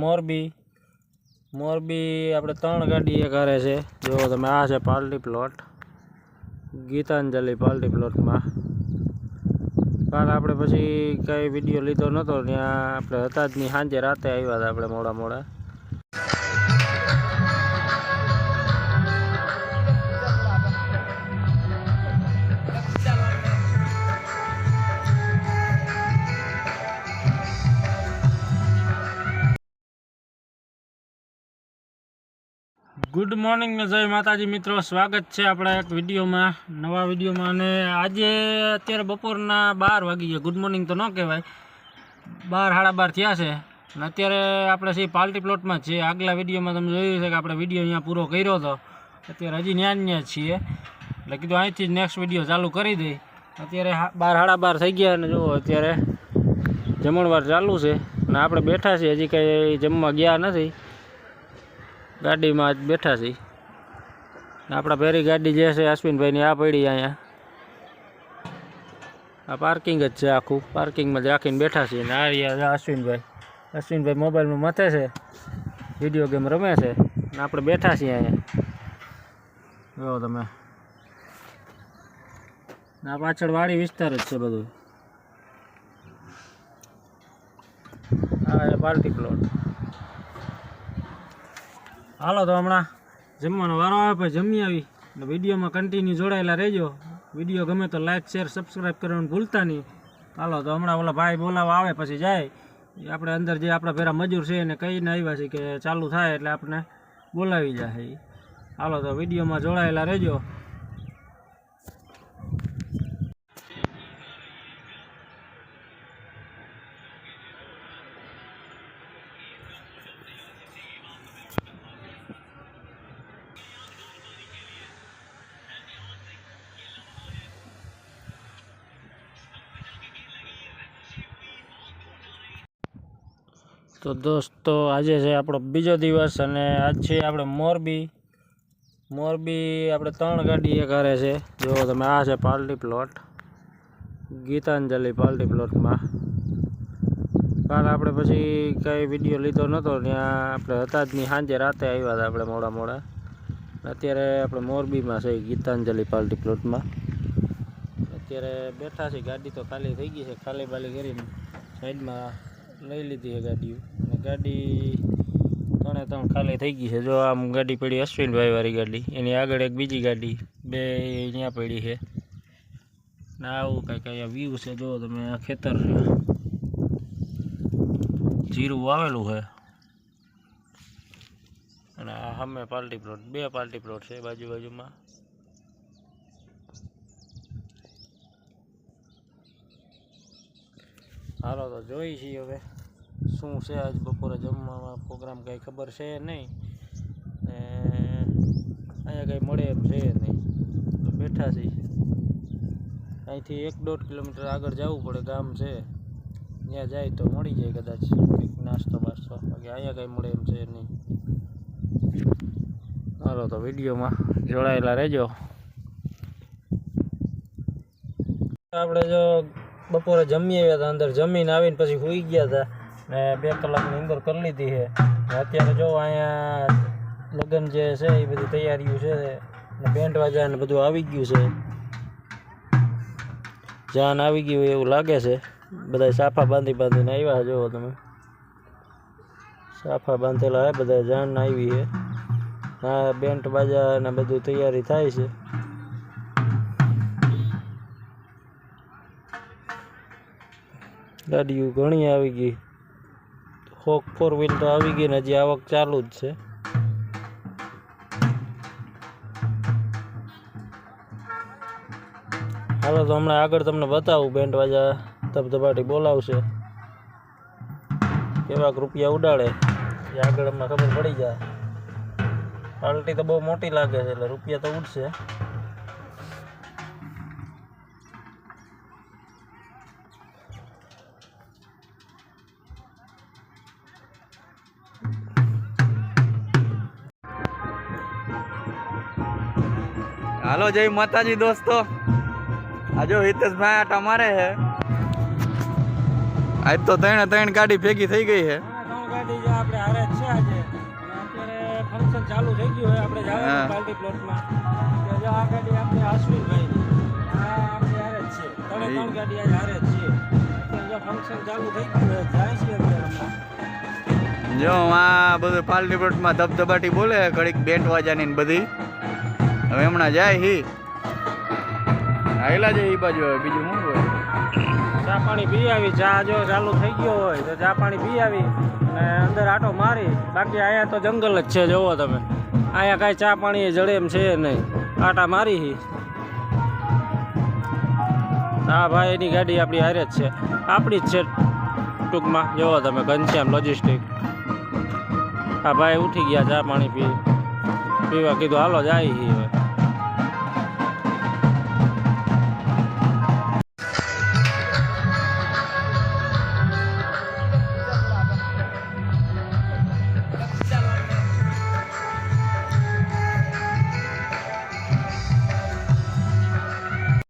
મોરબી આપણે 3 ગાડી એ કરે છે। જો તમે આ છે પાર્ટી પ્લોટ, ગીતાંજલિ પાર્ટી પ્લોટમાં। કાલ આપણે પછી કઈ વિડીયો લીધો નહોતો, ત્યાં આપણે હતા જ નહીં, સાંજે રાતે આવ્યા હતા આપણે મોડા। ગુડ મોર્નિંગ ને જય માતાજી મિત્રો, સ્વાગત છે આપણા એક વિડીયોમાં, નવા વિડીયોમાં। અને આજે અત્યારે બપોરના 12 વાગી ગયા। ગુડ મોર્નિંગ તો ન કહેવાય, 12 સાડા 12 થયા છે અને અત્યારે આપણે સી પાર્ટી પ્લોટમાં છીએ। આગલા વિડીયોમાં તમે જોયું છે કે આપણે વિડીયો અહીંયા પૂરો કર્યો હતો, અત્યારે હજી ન્યા છીએ, એટલે કીધું અહીંથી જ નેક્સ્ટ વિડીયો ચાલુ કરી દઈ। અત્યારે 12 સાડા 12 થઈ ગયા અને જુઓ અત્યારે જમણવાર ચાલુ છે અને આપણે બેઠા છીએ, હજી કંઈ જમવા ગયા નથી, ગાડીમાં જ બેઠા છીએ। આપણા ભેરી ગાડી જે છે અશ્વિનભાઈની આ પડી અહીંયા, આ પાર્કિંગ જ છે, આખું પાર્કિંગમાં જ રાખીને બેઠા છીએ। ને આ રહ્યા અશ્વિનભાઈ મોબાઈલમાં મથે છે, વિડીયો ગેમ રમે છે ને આપણે બેઠા છીએ અહીંયા। જો તમે આ પાછળ વાડી વિસ્તાર જ છે બધું, આ પાર્ટી પ્લોટ। હાલો તો હમણાં જમવાનો વારો આવે પછી જમી આવી, એટલે વિડીયોમાં કન્ટિન્યુ જોડાયેલા રહેજો। વિડીયો ગમે તો લાઇક શેર સબસ્ક્રાઈબ કરવાનું ભૂલતા નહીં। હાલો તો હમણાં ઓલા ભાઈ બોલાવવા આવે પછી જાય, આપણે અંદર જે આપણા ભેરા મજૂર છે એને કહીને આવ્યા છે કે ચાલુ થાય એટલે આપણે બોલાવી જાય। હાલો તો વિડીયોમાં જોડાયેલા રહેજો। તો દોસ્તો આજે છે આપણો બીજો દિવસ અને આજ છે આપણે મોરબી આપણે 3 ગાડી એ કરે છે। જો તમે આ છે પાર્ટી પ્લોટ, ગીતાંજલિ પાર્ટી પ્લોટમાં। કાલ આપણે પછી કઈ વિડીયો લીધો નહોતો, ત્યાં આપણે હતા જ નહીં, સાંજે રાતે આવ્યા હતા આપણે મોડા। અત્યારે આપણે મોરબીમાં છે ગીતાંજલિ પાર્ટી પ્લોટમાં, અત્યારે બેઠા છે। ગાડી તો ખાલી થઈ ગઈ છે, ખાલી બાલી કરીને સાઈડમાં લઈ લીધી છે ગાડીઓ, અને ગાડી 3 ખાલી થઈ ગઈ છે। જો આમ ગાડી પડી અશ્વિનભાઈ વાળી ગાડી, એની આગળ એક બીજી ગાડી, બે અહીંયા પડી છે ને આવું કંઈક અહીંયા વ્યૂ છે। જો તમે આ ખેતર છે, જીરું વાવેલું છે અને આ સામે પાર્ટી પ્લોટ, 2 પાર્ટી પ્લોટ છે બાજુમાં। હાલો તો જોઈ છીએ હવે શું છે આજ બપોરે જમવામાં પ્રોગ્રામ, કંઈ ખબર છે નહીં ને અહીંયા કંઈ મળે એમ છે નહીં, તો બેઠા છીએ। અહીંથી 1-1.5 કિલોમીટર આગળ જવું પડે, ગામ છે, ત્યાં જાય તો મળી જાય કદાચ કંઈક નાસ્તો બાસ્તો, બાકી અહીંયા કંઈ મળે એમ છે નહીં। હાલો તો વિડીયોમાં જોડાયેલા રહેજો। આપણે જો બપોરે જમી આવ્યા હતા, અંદર જમીને આવીને પછી સૂઈ ગયા હતા ને 2 કલાકની અંદર કરી લીધી છે। અત્યારે જો અહીંયા લગ્ન જે છે એ બધી તૈયારીઓ છે ને બેન્ડ વાજા ને બધું આવી ગયું છે, જાન આવી ગયું એવું લાગે છે। બધા સાફા બાંધીને આવ્યા, જુઓ તમે સાફા બાંધેલા હે, બધા જાન આવી છે। હા બેન્ડ બાજા ને બધું તૈયારી થાય છે। ગાડીઓ ઘણી આવી ગઈ, 4 વ્હીલ તો આવી ગઈ ને હજી આવક ચાલુ જ છે। હાલો તો હમણાં આગળ તમને બતાવું, બેન્ડ વાજા ધબધબાટી બોલાવશે, કેવાક રૂપિયા ઉડાડે એ આગળ અમને ખબર પડી જાય। પાર્ટી તો બહુ મોટી લાગે છે એટલે રૂપિયા તો ઉડશે। હાલો જય માતાજી દોસ્તો, આજો હિતેશભાઈ આટા મારે છે। આજ તો 3 ગાડી ભેગી થઈ ગઈ છે। ગાડી આપણે હારે જ છે આજે અને અત્યારે ફંક્શન ચાલુ થઈ ગયું હોય આપણે હા. જવાનું પાર્ટી પ્લોટમાં કે જો આ ગાડી આપણે અશ્વિનભાઈની આ આપણે હારે જ છે ત્રણ ગાડી આજે હારે જ છે અત્યારે જો ફંક્શન ચાલુ થઈ ગયું હોય જાય છે અત્યારે હમણાં. જો આ બધું પાર્ટી પ્લોટમાં ધબધબાટી બોલે ઘડીક બેન્ટ વાજાની ને બધી હવે હમણાં જાય હી આયલા જાય એ બાજુ હવે બીજું શું હોય ચા પાણી પી આવી ચા જો ચાલુ થઈ ગયો હોય તો ચા પાણી પી આવી અને અંદર આટો મારી બાકી અહીંયા તો જંગલ જ છે જોવો તમે અહીંયા કાંઈ ચા પાણી જડે એમ છે નહીં આટા મારી હી હા ભાઈ એની ગાડી આપણી હારે જ છે આપણી જ છે ટૂંકમાં જોવો તમે ઘનશ્યામ લોજિસ્ટિક હા ભાઈ ઉઠી ગયા ચા પાણી પીવા કીધું હાલો જાય હી હવે